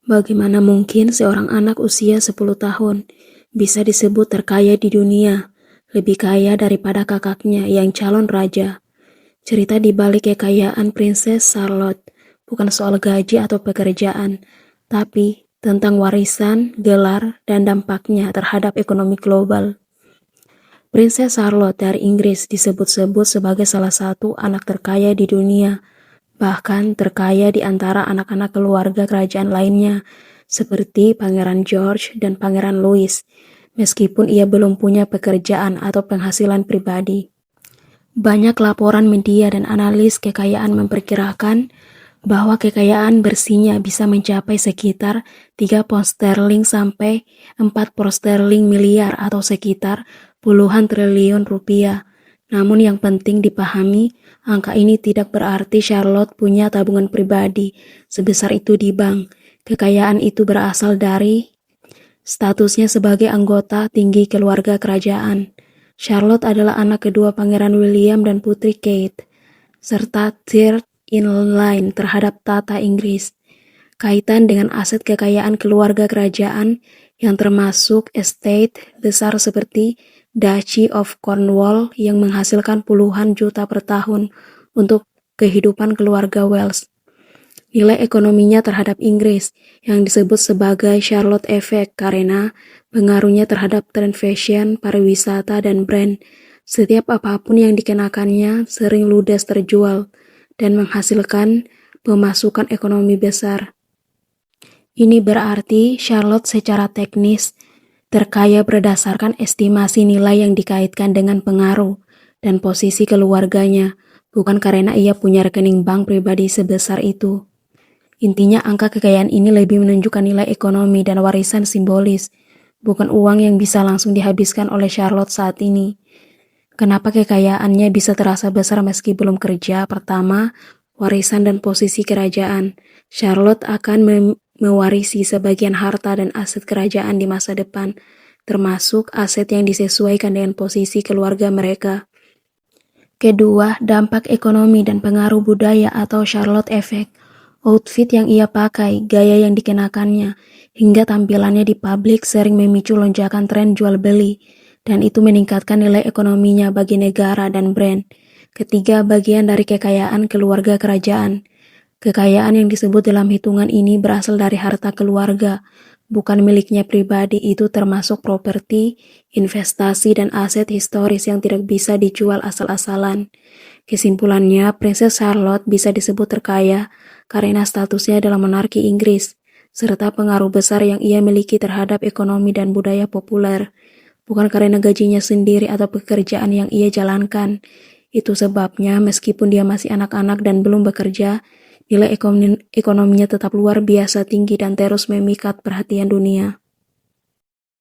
Bagaimana mungkin seorang anak usia 10 tahun bisa disebut terkaya di dunia, lebih kaya daripada kakaknya yang calon raja? Cerita di balik kekayaan Princess Charlotte bukan soal gaji atau pekerjaan, tapi tentang warisan, gelar, dan dampaknya terhadap ekonomi global. Princess Charlotte dari Inggris disebut-sebut sebagai salah satu anak terkaya di dunia, bahkan terkaya di antara anak-anak keluarga kerajaan lainnya, seperti Pangeran George dan Pangeran Louis, meskipun ia belum punya pekerjaan atau penghasilan pribadi. Banyak laporan media dan analis kekayaan memperkirakan bahwa kekayaan bersihnya bisa mencapai sekitar 3 pound sterling sampai 4 pound sterling miliar atau sekitar puluhan triliun rupiah. Namun yang penting dipahami, angka ini tidak berarti Charlotte punya tabungan pribadi sebesar itu di bank. Kekayaan itu berasal dari statusnya sebagai anggota tinggi keluarga kerajaan. Charlotte adalah anak kedua Pangeran William dan Putri Kate, serta third in line terhadap tata Inggris. Kaitan dengan aset kekayaan keluarga kerajaan yang termasuk estate besar seperti Duchy of Cornwall yang menghasilkan puluhan juta per tahun untuk kehidupan keluarga Wells. Nilai ekonominya terhadap Inggris yang disebut sebagai Charlotte Effect karena pengaruhnya terhadap tren fashion, pariwisata, dan brand. Setiap apapun yang dikenakannya sering ludes terjual dan menghasilkan pemasukan ekonomi besar. Ini berarti Charlotte secara teknis terkaya berdasarkan estimasi nilai yang dikaitkan dengan pengaruh dan posisi keluarganya, bukan karena ia punya rekening bank pribadi sebesar itu. Intinya angka kekayaan ini lebih menunjukkan nilai ekonomi dan warisan simbolis, bukan uang yang bisa langsung dihabiskan oleh Charlotte saat ini. Kenapa kekayaannya bisa terasa besar meski belum kerja? Pertama, warisan dan posisi kerajaan. Charlotte akan mewarisi sebagian harta dan aset kerajaan di masa depan, termasuk aset yang disesuaikan dengan posisi keluarga mereka. Kedua, dampak ekonomi dan pengaruh budaya atau Charlotte Effect. Outfit yang ia pakai, gaya yang dikenakannya, hingga tampilannya di publik sering memicu lonjakan tren jual beli, dan itu meningkatkan nilai ekonominya bagi negara dan brand. Ketiga, bagian dari kekayaan keluarga kerajaan. Kekayaan yang disebut dalam hitungan ini berasal dari harta keluarga, bukan miliknya pribadi. Itu termasuk properti, investasi, dan aset historis yang tidak bisa dijual asal-asalan. Kesimpulannya, Princess Charlotte bisa disebut terkaya karena statusnya dalam monarki Inggris, serta pengaruh besar yang ia miliki terhadap ekonomi dan budaya populer, bukan karena gajinya sendiri atau pekerjaan yang ia jalankan. Itu sebabnya meskipun dia masih anak-anak dan belum bekerja, nilai ekonominya tetap luar biasa tinggi dan terus memikat perhatian dunia.